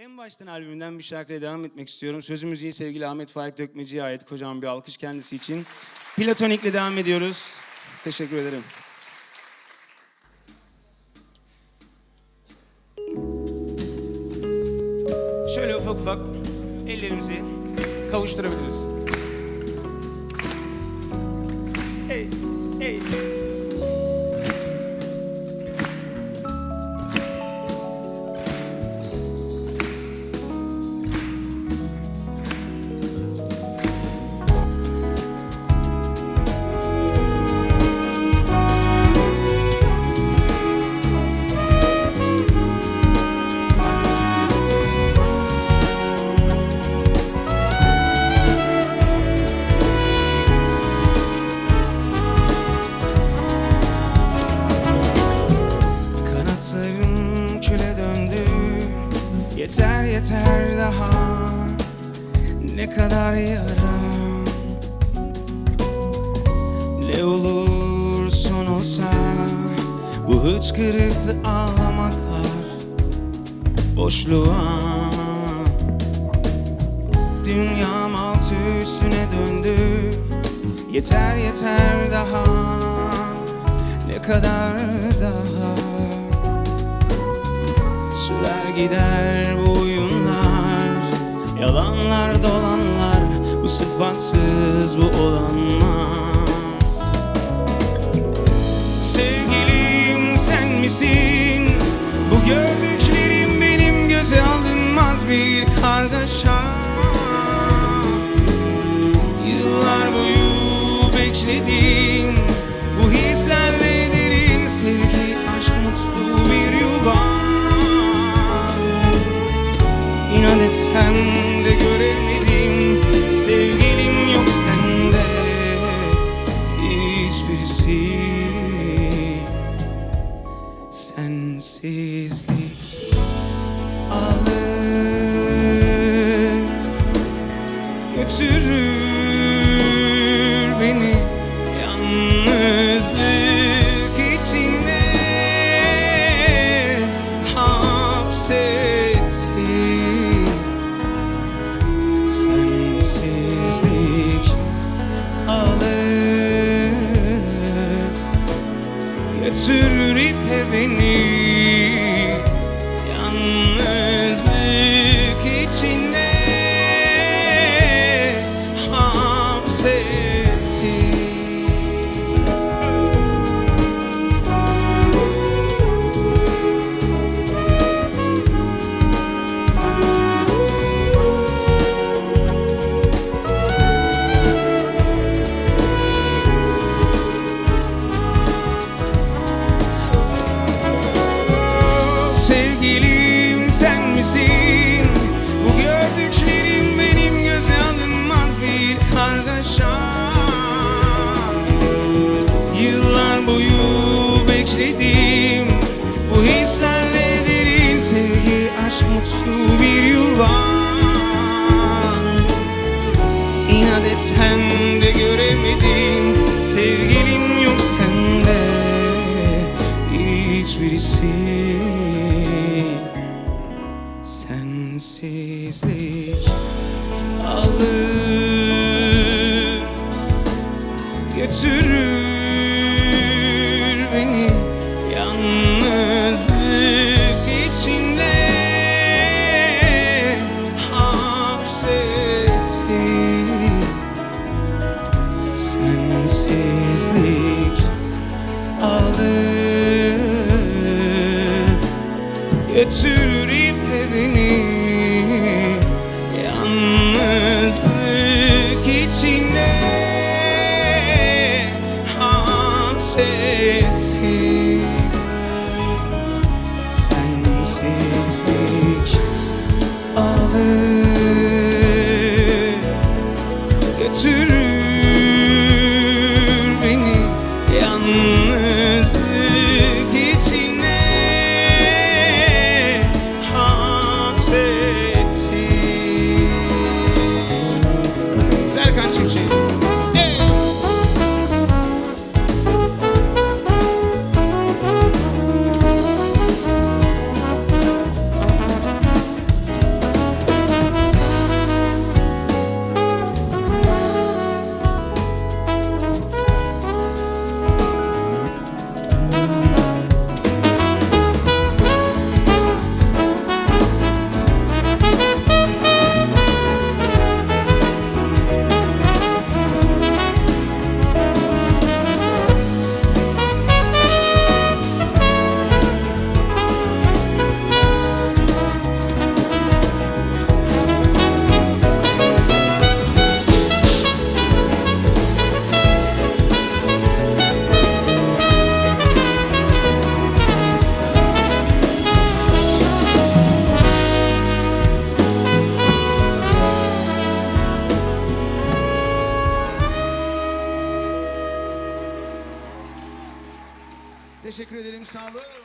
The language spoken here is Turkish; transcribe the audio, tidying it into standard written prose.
En baştan albümünden bir şarkıyla devam etmek istiyorum. Sözü müziği sevgili Ahmet Faik Dökmeci'ye ait. Kocaman bir alkış kendisi için. Platonik'le devam ediyoruz. Teşekkür ederim. Şöyle ufak ufak ellerimizi kavuşturabiliriz. Hey, hey. Yeter yeter daha, ne kadar yaram. Ne olur son olsa bu hıçkırıklı ağlamaklar boşluğa. Dünyam altı üstüne döndü. Yeter yeter daha, ne kadar daha. Sürer gider bu oyunlar, yalanlar dolanlar, bu sıfatsız bu olanlar. Sevgilim sen misin? Bu gördüklerim benim göze alınmaz bir kargaşa. Yıllar boyu bekledim bu hislerle derin sevgi, aşk, mutlu bir yuva. İnat etsem de göremedim, sevgilim yok sende hiçbirisi. Sensizlik alır götürür beni yalnızlık içine hapsetti. Sensizlik alır götürür ipe beni yalnızlık içine hapsetti. Sevgilim sen misin? Bu gördüklerim benim göze alınmaz bir kargaşa. Yıllar boyu bekledim bu hislerle derin sevgi, aşk, mutlu bir yuva. İnat etsem de göremedim, sevgilim yok sende hiçbirisi. Sensizlik alır götürür beni yalnızlık içinde hapsetti. Sensizlik alır götürür ipe beni yalnızlık içine sağlığı.